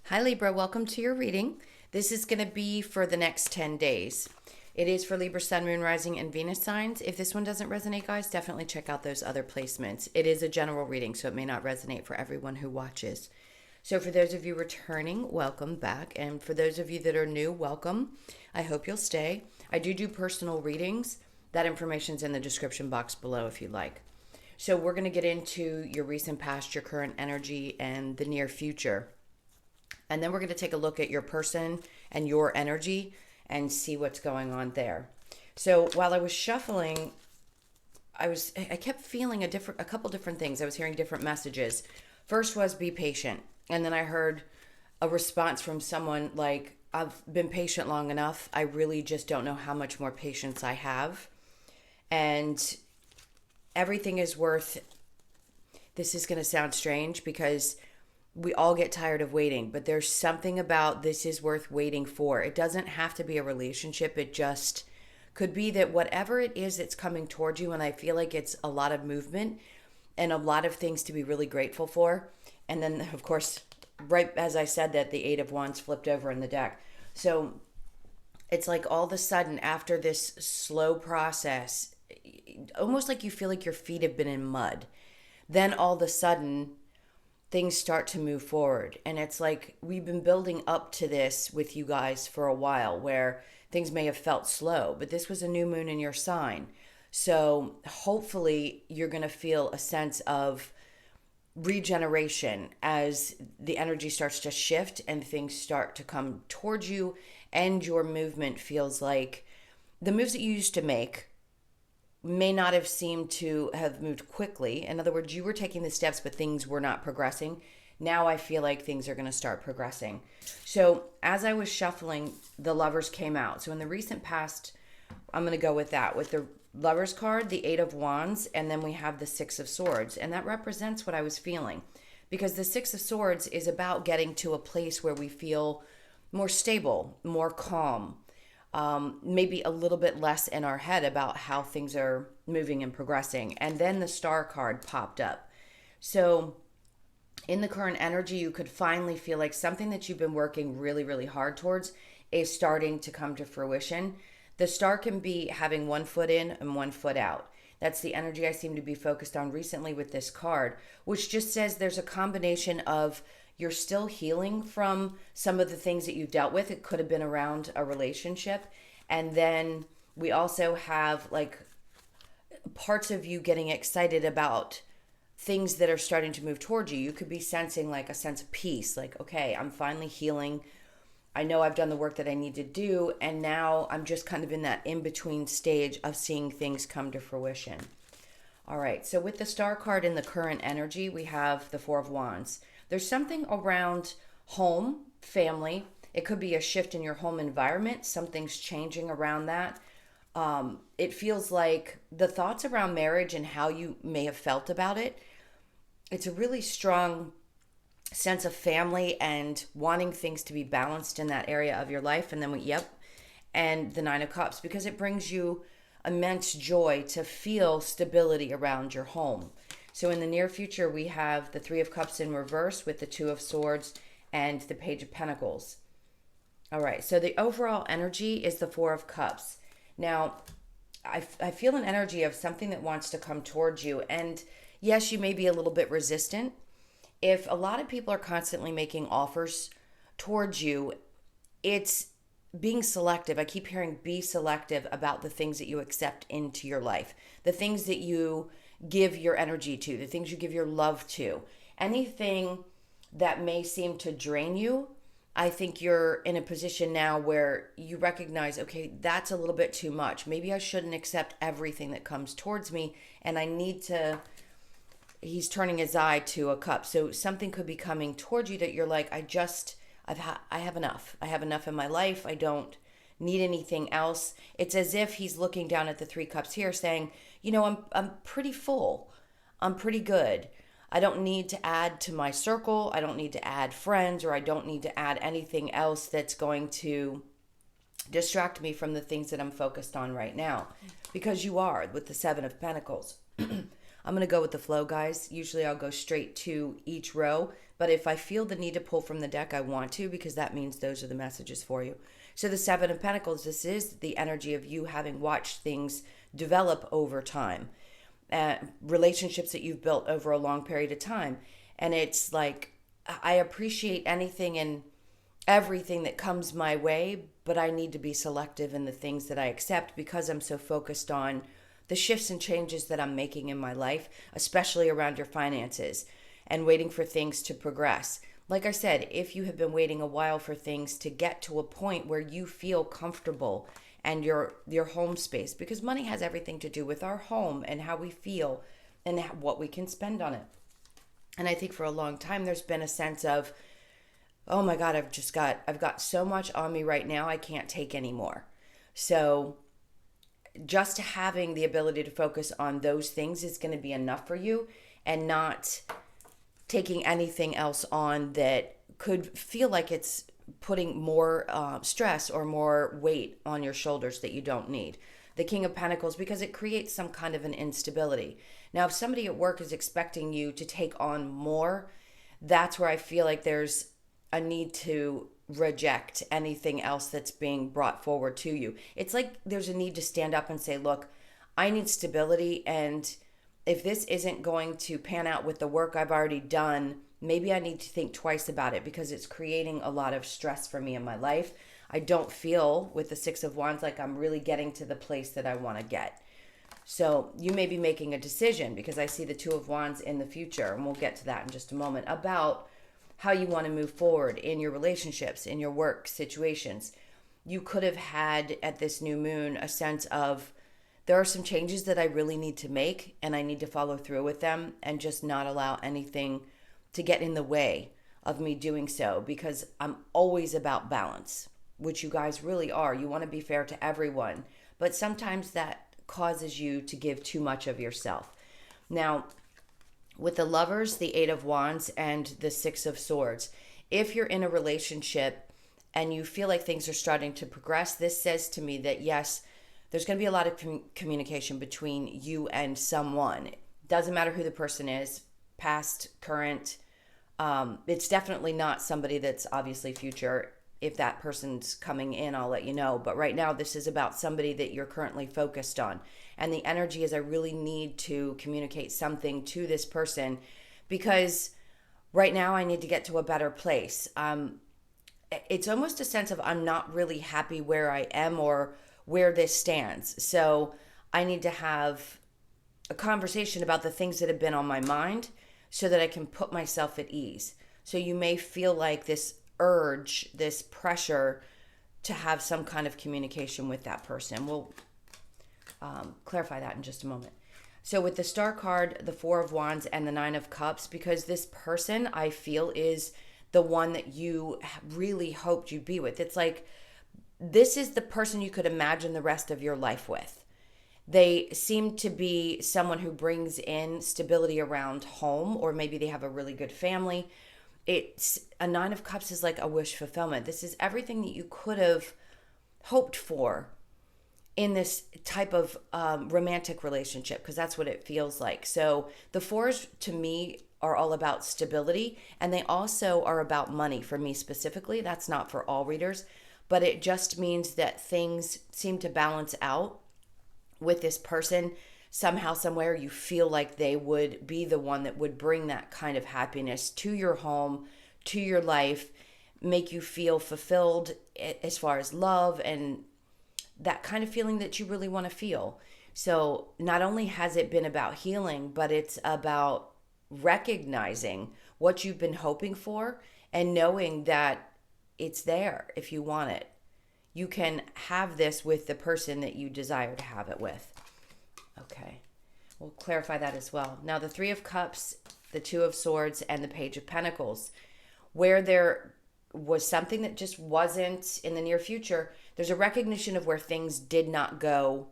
Hi Libra, welcome to your reading. This is going to be for the next 10 days. It is for Libra, Sun, Moon, Rising, and Venus signs. If this one doesn't resonate, guys, definitely check out those other placements. It is a general reading, so it may not resonate for everyone who watches. So for those of you returning, welcome back. And for those of you that are new, welcome. I hope you'll stay. I do personal readings. That information's in the description box below if you'd like. So we're going to get into your recent past, your current energy, and the near future. And then we're going to take a look at your person and your energy and see what's going on there. So while I was shuffling, I kept feeling a couple different things. I was hearing different messages. First was be patient. And then I heard a response from someone like, I've been patient long enough. I really just don't know how much more patience I have. And everything is worth, this is going to sound strange because we all get tired of waiting, but there's something about this is worth waiting for. It doesn't have to be a relationship. It just could be that whatever it is that's coming towards you, and I feel like it's a lot of movement and a lot of things to be really grateful for. And then, of course, right as I said that, the Eight of Wands flipped over in the deck. So it's like all of a sudden after this slow process, almost like you feel like your feet have been in mud. Then all of a sudden, things start to move forward. And it's like we've been building up to this with you guys for a while where things may have felt slow, but this was a new moon in your sign. So hopefully you're going to feel a sense of regeneration as the energy starts to shift and things start to come towards you, and your movement feels like the moves that you used to make may not have seemed to have moved quickly. In other words, you were taking the steps, but things were not progressing. Now I feel like things are going to start progressing. So as I was shuffling, the Lovers came out. So in the recent past, I'm going to go with that. With the Lovers card, the Eight of Wands, and then we have the Six of Swords. And that represents what I was feeling. Because the Six of Swords is about getting to a place where we feel more stable, more calm, maybe a little bit less in our head about how things are moving and progressing. And then the Star card popped up. So in the current energy, you could finally feel like something that you've been working really, really hard towards is starting to come to fruition. The Star can be having one foot in and one foot out. That's the energy I seem to be focused on recently with this card, which just says there's a combination of you're still healing from some of the things that you've dealt with. It could have been around a relationship. And then we also have like parts of you getting excited about things that are starting to move towards you. You could be sensing like a sense of peace, like, okay, I'm finally healing. I know I've done the work that I need to do. And now I'm just kind of in that in-between stage of seeing things come to fruition. All right, so with the Star card in the current energy, we have the Four of Wands. There's something around home, family. It could be a shift in your home environment. Something's changing around that. It feels like the thoughts around marriage and how you may have felt about it, it's a really strong sense of family and wanting things to be balanced in that area of your life. And then and the Nine of Cups, because it brings you immense joy to feel stability around your home. So in the near future, we have the Three of Cups in reverse with the Two of Swords and the Page of Pentacles. All right, so the overall energy is the Four of Cups. Now, I feel an energy of something that wants to come towards you. And yes, you may be a little bit resistant. If a lot of people are constantly making offers towards you, it's being selective. I keep hearing be selective about the things that you accept into your life, the things that you give your energy to, the things you give your love to. Anything that may seem to drain you, I think you're in a position now where you recognize, okay, that's a little bit too much. Maybe I shouldn't accept everything that comes towards me, and I need to, he's turning his eye to a cup. So something could be coming towards you that you're like, I have enough. I have enough in my life. I don't need anything else. It's as if he's looking down at the Three Cups here saying, you know, I'm pretty full. I'm pretty good. I don't need to add to my circle. I don't need to add friends, or I don't need to add anything else that's going to distract me from the things that I'm focused on right now. Because you are with the Seven of Pentacles. I'm going to go with the flow, guys. Usually I'll go straight to each row But if I feel the need to pull from the deck, I want to, because that means those are the messages for you. So the Seven of Pentacles, this is the energy of you having watched things develop over time, relationships that you've built over a long period of time. And it's like, I appreciate anything and everything that comes my way, but I need to be selective in the things that I accept, because I'm so focused on the shifts and changes that I'm making in my life, especially around your finances, and waiting for things to progress. Like I said, if you have been waiting a while for things to get to a point where you feel comfortable and your home space, because money has everything to do with our home and how we feel and what we can spend on it. And I think for a long time there's been a sense of, oh my God, I've got so much on me right now, I can't take anymore. So just having the ability to focus on those things is going to be enough for you, and not taking anything else on that could feel like it's putting more stress or more weight on your shoulders that you don't need. The King of Pentacles, because it creates some kind of an instability. Now, if somebody at work is expecting you to take on more, that's where I feel like there's a need to reject anything else that's being brought forward to you. It's like there's a need to stand up and say, look, I need stability, and if this isn't going to pan out with the work I've already done, maybe I need to think twice about it, because it's creating a lot of stress for me in my life. I don't feel with the Six of Wands like I'm really getting to the place that I want to get. So you may be making a decision, because I see the Two of Wands in the future, and we'll get to that in just a moment, about how you want to move forward in your relationships, in your work situations. You could have had at this new moon a sense of, there are some changes that I really need to make, and I need to follow through with them and just not allow anything to get in the way of me doing so, because I'm always about balance, which you guys really are. You want to be fair to everyone, but sometimes that causes you to give too much of yourself. Now, with the Lovers, the Eight of Wands, and the Six of Swords, if you're in a relationship and you feel like things are starting to progress, this says to me that yes, there's going to be a lot of communication between you and someone. Doesn't matter who the person is, past, current. It's definitely not somebody that's obviously future. If that person's coming in, I'll let you know. But right now, this is about somebody that you're currently focused on. And the energy is, I really need to communicate something to this person, because right now I need to get to a better place. It's almost a sense of, I'm not really happy where I am or where this stands. So I need to have a conversation about the things that have been on my mind, so that I can put myself at ease. So you may feel like this urge, this pressure to have some kind of communication with that person. We'll clarify that in just a moment. So with the Star card, the Four of Wands, and the Nine of Cups, because this person, I feel, is the one that you really hoped you'd be with. It's like, this is the person you could imagine the rest of your life with. They seem to be someone who brings in stability around home, or maybe they have a really good family. It's a Nine of Cups is like a wish fulfillment. This is everything that you could have hoped for in this type of romantic relationship, because that's what it feels like. So the fours, to me, are all about stability, and they also are about money for me specifically. That's not for all readers, but it just means that things seem to balance out with this person. Somehow, somewhere, you feel like they would be the one that would bring that kind of happiness to your home, to your life, make you feel fulfilled as far as love and that kind of feeling that you really want to feel. So not only has it been about healing, but it's about recognizing what you've been hoping for and knowing that it's there if you want it. You can have this with the person that you desire to have it with. Okay, we'll clarify that as well. Now, the Three of Cups, the Two of Swords, and the Page of Pentacles, where there was something that just wasn't in the near future, there's a recognition of where things did not go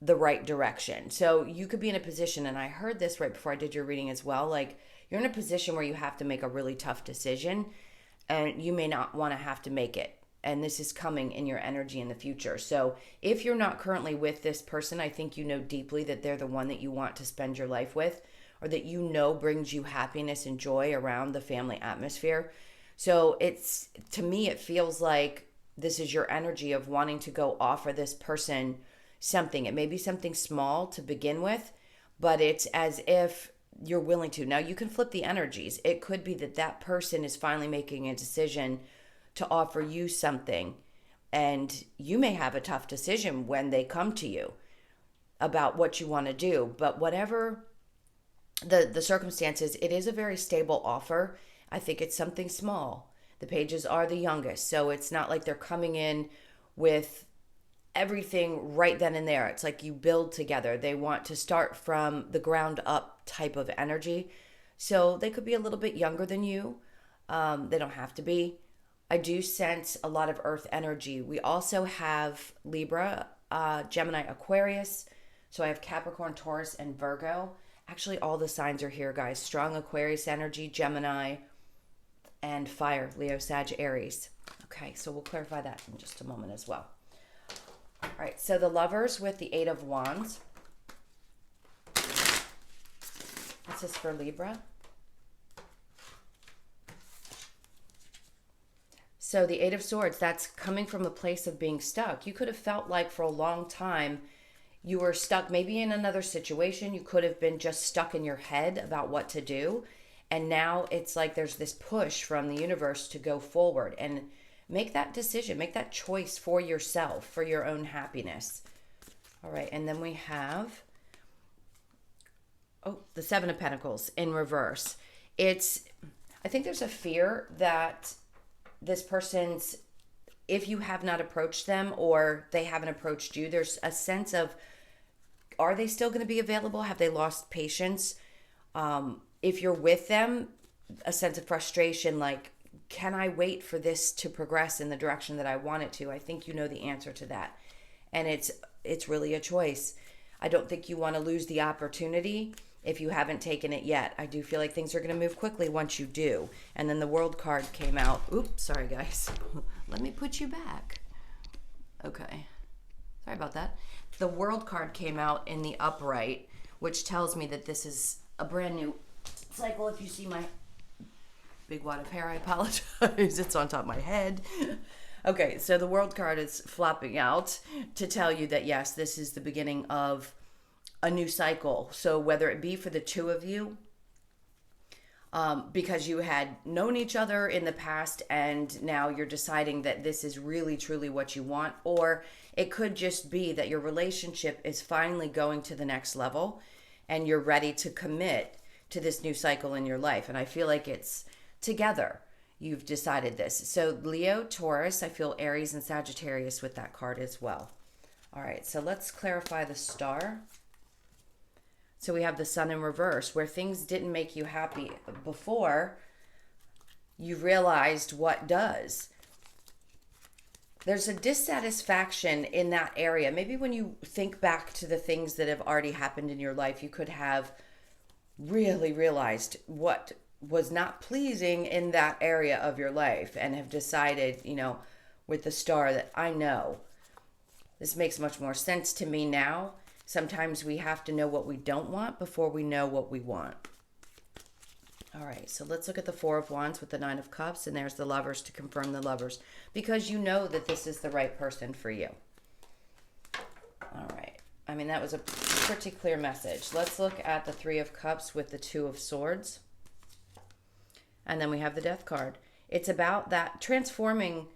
the right direction. So you could be in a position, and I heard this right before I did your reading as well, like you're in a position where you have to make a really tough decision, and you may not want to have to make it. And this is coming in your energy in the future. So if you're not currently with this person, I think you know deeply that they're the one that you want to spend your life with, or that you know brings you happiness and joy around the family atmosphere. So it's, to me, it feels like this is your energy of wanting to go offer this person something. It may be something small to begin with, but it's as if you're willing to. Now, you can flip the energies. It could be that that person is finally making a decision to offer you something, and you may have a tough decision when they come to you about what you want to do. But whatever the circumstances, it is a very stable offer. I think it's something small. The pages are the youngest, so it's not like they're coming in with everything right then and there. It's like you build together. They want to start from the ground up type of energy. So they could be a little bit younger than you. They don't have to be. I do sense a lot of earth energy. We also have Libra, Gemini, Aquarius. So I have Capricorn, Taurus, and Virgo. Actually, all the signs are here, guys. Strong Aquarius energy, Gemini, and fire, Leo, Sag, Aries. Okay, so we'll clarify that in just a moment as well. All right, so the Lovers with the Eight of Wands. This is for Libra. So the Eight of Swords, that's coming from a place of being stuck. You could have felt like for a long time you were stuck maybe in another situation. You could have been just stuck in your head about what to do. And now it's like there's this push from the universe to go forward and make that decision, make that choice for yourself, for your own happiness. All right, and then we have, the Seven of Pentacles in reverse. I think there's a fear that this person's, if you have not approached them or they haven't approached you, there's a sense of, are they still going to be available? Have they lost patience? If you're with them, a sense of frustration, like, can I wait for this to progress in the direction that I want it to? I think you know the answer to that. And it's really a choice. I don't think you want to lose the opportunity if you haven't taken it yet. I do feel like things are going to move quickly once you do. And then the World card came out. Oops, sorry guys. Let me put you back. Okay. Sorry about that. The World card came out in the upright, which tells me that this is a brand new cycle. If you see my big wad of hair, I apologize. It's on top of my head. Okay, so the World card is flopping out to tell you that, yes, this is the beginning of a new cycle. So whether it be for the two of you, because you had known each other in the past and now you're deciding that this is really truly what you want, or it could just be that your relationship is finally going to the next level and you're ready to commit to this new cycle in your life. And I feel like it's together. You've decided this. So Leo, Taurus, I feel Aries and Sagittarius with that card as well. All right, so let's clarify the star. So we have the Sun in reverse, where things didn't make you happy before, you realized what does. There's a dissatisfaction in that area. Maybe when you think back to the things that have already happened in your life, you could have really realized what was not pleasing in that area of your life and have decided, with the star, that I know this makes much more sense to me now. Sometimes we have to know what we don't want before we know what we want. All right, so let's look at the Four of Wands with the Nine of Cups, and there's the Lovers to confirm the Lovers, because you know that this is the right person for you. All right, I mean, that was a pretty clear message. Let's look at the Three of Cups with the Two of Swords, and then we have the Death card. It's about that transforming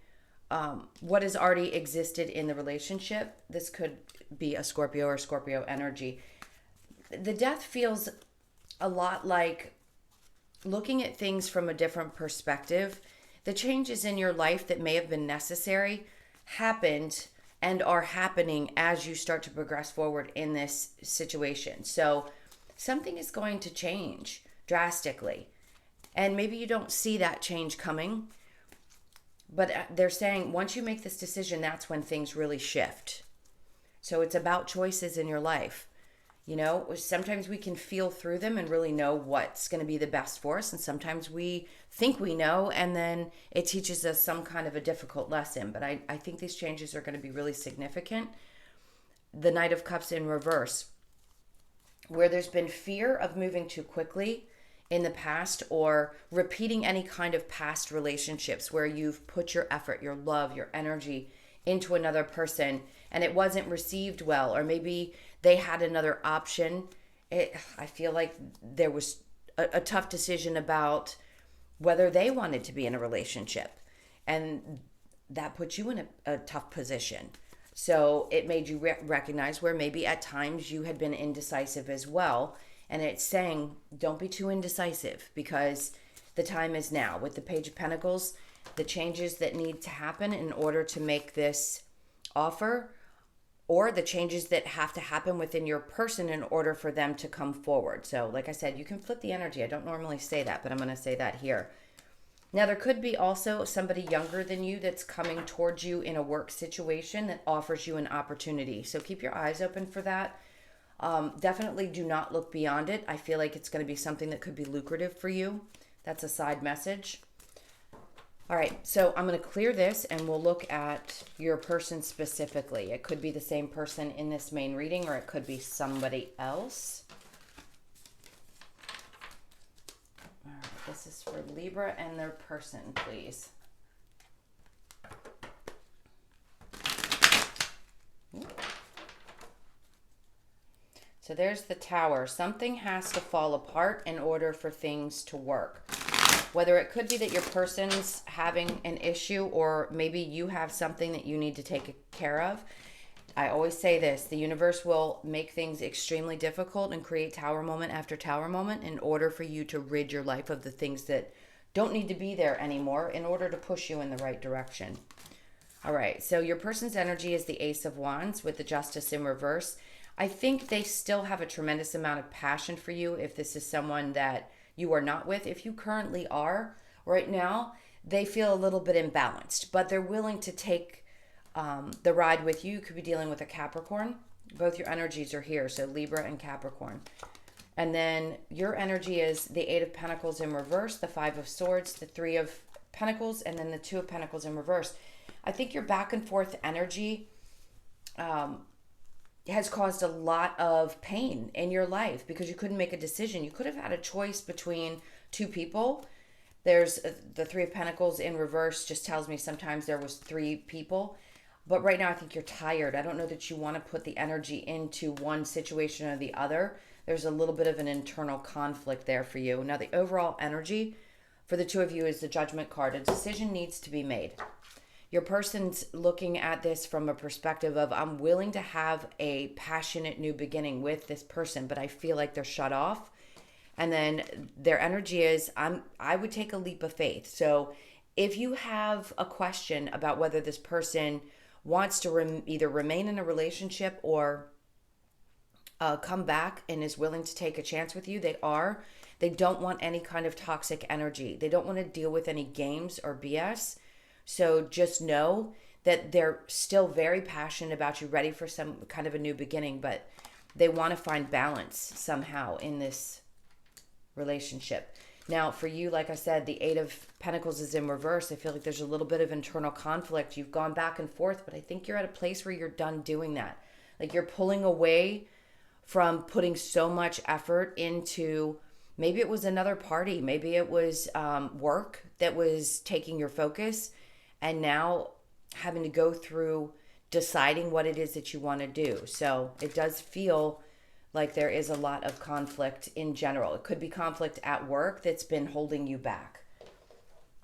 what has already existed in the relationship. This could be a Scorpio or Scorpio energy. The Death feels a lot like looking at things from a different perspective. The changes in your life that may have been necessary happened and are happening as you start to progress forward in this situation. So something is going to change drastically. And maybe you don't see that change coming, but they're saying once you make this decision, that's when things really shift. So it's about choices in your life. Sometimes we can feel through them and really know what's going to be the best for us. And sometimes we think we know, and then it teaches us some kind of a difficult lesson. But I think these changes are going to be really significant. The Knight of Cups in reverse. where there's been fear of moving too quickly in the past, or repeating any kind of past relationships where you've put your effort, your love, your energy into another person and it wasn't received well, or maybe they had another option. I feel like there was a tough decision about whether they wanted to be in a relationship, and that puts you in a tough position. So it made you recognize where maybe at times you had been indecisive as well. And it's saying, don't be too indecisive, because the time is now. With the Page of Pentacles, the changes that need to happen in order to make this offer, or the changes that have to happen within your person in order for them to come forward. So like I said, you can flip the energy. I don't normally say that, but I'm going to say that here. Now, there could be also somebody younger than you that's coming towards you in a work situation that offers you an opportunity. So keep your eyes open for that. Definitely do not look beyond it. I feel like it's going to be something that could be lucrative for you. That's a side message. All right, so I'm going to clear this and we'll look at your person specifically. It could be the same person in this main reading, or it could be somebody else. All right, this is for Libra and their person, please. So there's the Tower. Something has to fall apart in order for things to work. Whether it could be that your person's having an issue, or maybe you have something that you need to take care of. I always say this, the universe will make things extremely difficult and create tower moment after tower moment in order for you to rid your life of the things that don't need to be there anymore in order to push you in the right direction. All right, so your person's energy is the Ace of Wands with the Justice in reverse. I think they still have a tremendous amount of passion for you if this is someone that you are not with. If you currently are right now, they feel a little bit imbalanced, but they're willing to take the ride with you. You could be dealing with a Capricorn. Both your energies are here, so Libra and Capricorn. And then your energy is the Eight of Pentacles in reverse, the Five of Swords, the Three of Pentacles, and then the Two of Pentacles in reverse. I think your back and forth energy has caused a lot of pain in your life because you couldn't make a decision. You could have had a choice between two people. There's the Three of Pentacles in reverse just tells me sometimes there was three people. But right now I think you're tired. I don't know that you want to put the energy into one situation or the other. There's a little bit of an internal conflict there for you. Now the overall energy for the two of you is the Judgment card. A decision needs to be made. Your person's looking at this from a perspective of, I'm willing to have a passionate new beginning with this person, but I feel like they're shut off. And then their energy is, I would take a leap of faith. So if you have a question about whether this person wants to either remain in a relationship or come back and is willing to take a chance with you, they are. They don't want any kind of toxic energy. They don't want to deal with any games or BS. So just know that they're still very passionate about you, ready for some kind of a new beginning, but they want to find balance somehow in this relationship. Now, for you, like I said, the Eight of Pentacles is in reverse. I feel like there's a little bit of internal conflict. You've gone back and forth, but I think you're at a place where you're done doing that. Like you're pulling away from putting so much effort into, maybe it was another party, maybe it was work that was taking your focus, and now having to go through deciding what it is that you want to do. So it does feel like there is a lot of conflict in general. It could be conflict at work that's been holding you back.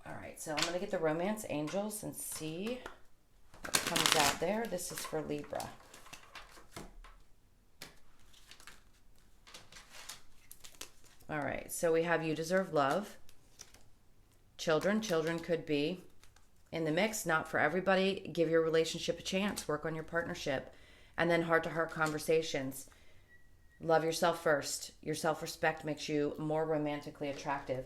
All right, so I'm going to get the Romance Angels and see what comes out there. This is for Libra. All right, so we have You Deserve Love. Children could be in the mix, not for everybody. Give your relationship a chance, work on your partnership. And then heart-to-heart conversations. Love yourself first. Your self-respect makes you more romantically attractive.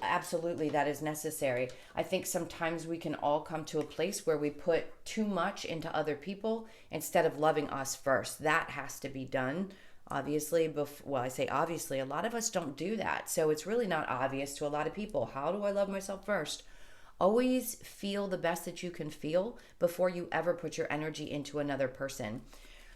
Absolutely, that is necessary. I think sometimes we can all come to a place where we put too much into other people instead of loving us first. That has to be done. Obviously, well, I say obviously, a lot of us don't do that. So it's really not obvious to a lot of people. How do I love myself first? Always feel the best that you can feel before you ever put your energy into another person.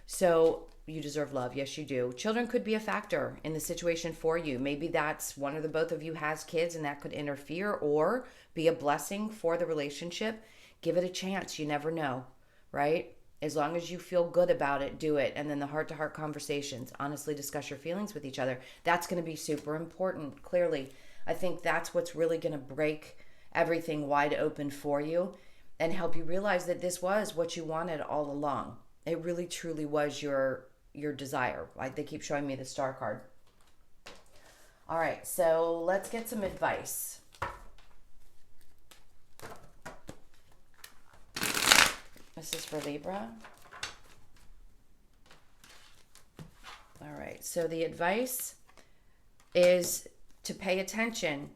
So you deserve love. Yes, you do. Children could be a factor in the situation for you. Maybe that's one or the both of you has kids and that could interfere or be a blessing for the relationship. Give it a chance. You never know, right? As long as you feel good about it, do it. And then the heart-to-heart conversations, honestly discuss your feelings with each other. That's going to be super important, clearly. I think that's what's really going to break everything wide open for you and help you realize that this was what you wanted all along. It really, truly was your desire. Like they keep showing me the star card. All right, so let's get some advice. This is for Libra. All right, so the advice is to pay attention.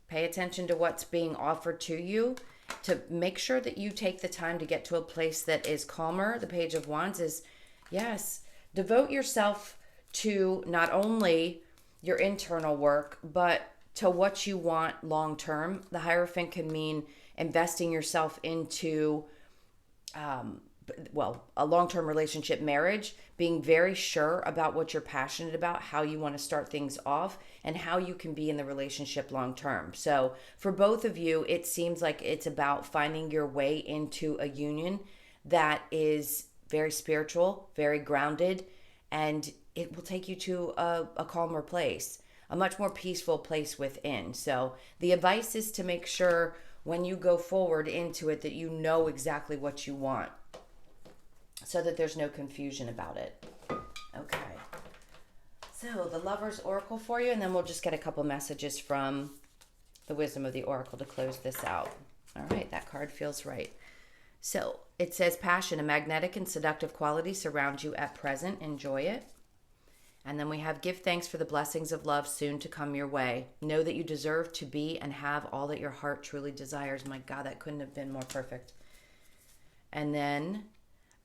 Pay attention to what's being offered to you, to make sure that you take the time to get to a place that is calmer. The Page of Wands is, yes, devote yourself to not only your internal work, but to what you want long term. The Hierophant can mean investing yourself into a long-term relationship, marriage, being very sure about what you're passionate about, how you want to start things off, and how you can be in the relationship long-term. So for both of you, it seems like it's about finding your way into a union that is very spiritual, very grounded, and it will take you to a calmer place, a much more peaceful place within. So the advice is to make sure when you go forward into it that you know exactly what you want, so that there's no confusion about it. Okay. So the Lover's Oracle for you, and then we'll just get a couple messages from the Wisdom of the Oracle to close this out. All right, that card feels right. So it says, passion, a magnetic and seductive quality surrounds you at present. Enjoy it. And then we have, give thanks for the blessings of love soon to come your way. Know that you deserve to be and have all that your heart truly desires. My God, that couldn't have been more perfect. And then,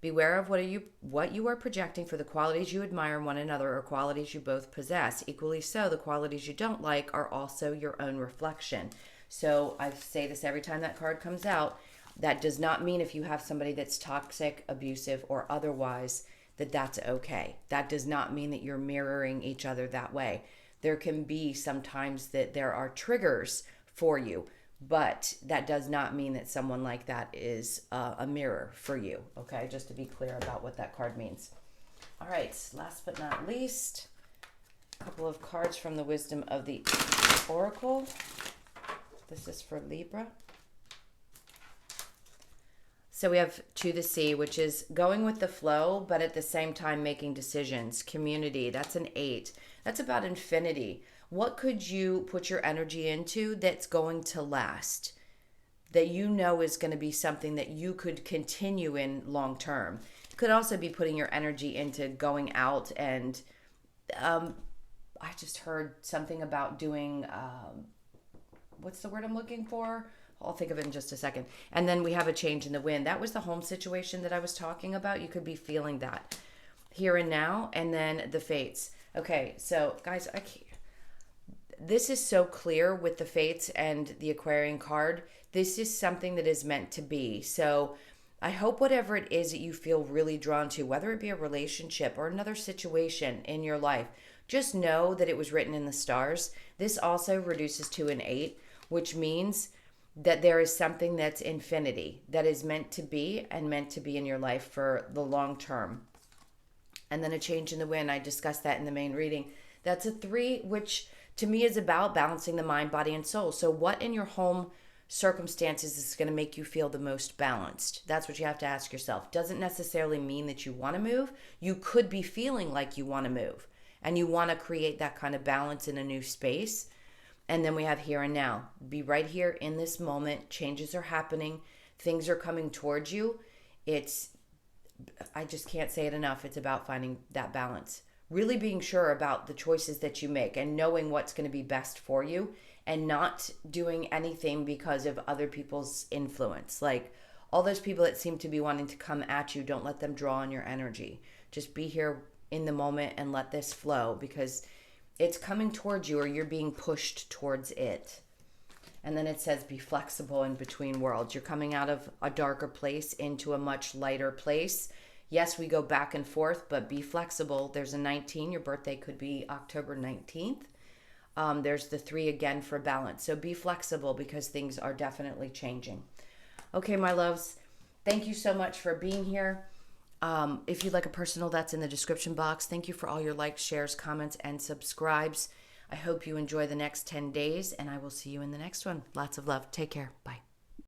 beware of what you are projecting for the qualities you admire in one another or qualities you both possess. Equally so, the qualities you don't like are also your own reflection. So I say this every time that card comes out. That does not mean if you have somebody that's toxic, abusive, or otherwise, that that's okay. That does not mean that you're mirroring each other that way. There can be sometimes that there are triggers for you, but that does not mean that someone like that is a mirror for you, okay? Just to be clear about what that card means. All right, last but not least, a couple of cards from the Wisdom of the Oracle. This is for Libra. So we have To the Sea, which is going with the flow, but at the same time making decisions. Community, that's an 8. That's about infinity. What could you put your energy into that's going to last? That you know is going to be something that you could continue in long term. Could also be putting your energy into going out and I just heard something about doing, what's the word I'm looking for? I'll think of it in just a second. And then we have a change in the wind. That was the home situation that I was talking about. You could be feeling that here and now. And then the fates. Okay, so guys, this is so clear with the fates and the Aquarian card. This is something that is meant to be. So I hope whatever it is that you feel really drawn to, whether it be a relationship or another situation in your life, just know that it was written in the stars. This also reduces to an 8, which means that there is something that's infinity, that is meant to be and meant to be in your life for the long term. And then a change in the wind, I discussed that in the main reading. That's a 3, which to me is about balancing the mind, body, and soul. So what in your home circumstances is going to make you feel the most balanced? That's what you have to ask yourself. Doesn't necessarily mean that you want to move. You could be feeling like you want to move and you want to create that kind of balance in a new space. And then we have here and now. Be right here in this moment. Changes are happening. Things are coming towards you. I just can't say it enough. It's about finding that balance. Really being sure about the choices that you make and knowing what's going to be best for you and not doing anything because of other people's influence. Like all those people that seem to be wanting to come at you, don't let them draw on your energy. Just be here in the moment and let this flow because it's coming towards you or you're being pushed towards it. And then it says, be flexible in between worlds. You're coming out of a darker place into a much lighter place. Yes, we go back and forth, but be flexible. There's a 19. Your birthday could be October 19th. There's the 3 again for balance. So be flexible because things are definitely changing. Okay, my loves, thank you so much for being here. If you'd like a personal, that's in the description box. Thank you for all your likes, shares, comments, and subscribes. I hope you enjoy the next 10 days, and I will see you in the next one. Lots of love. Take care. Bye.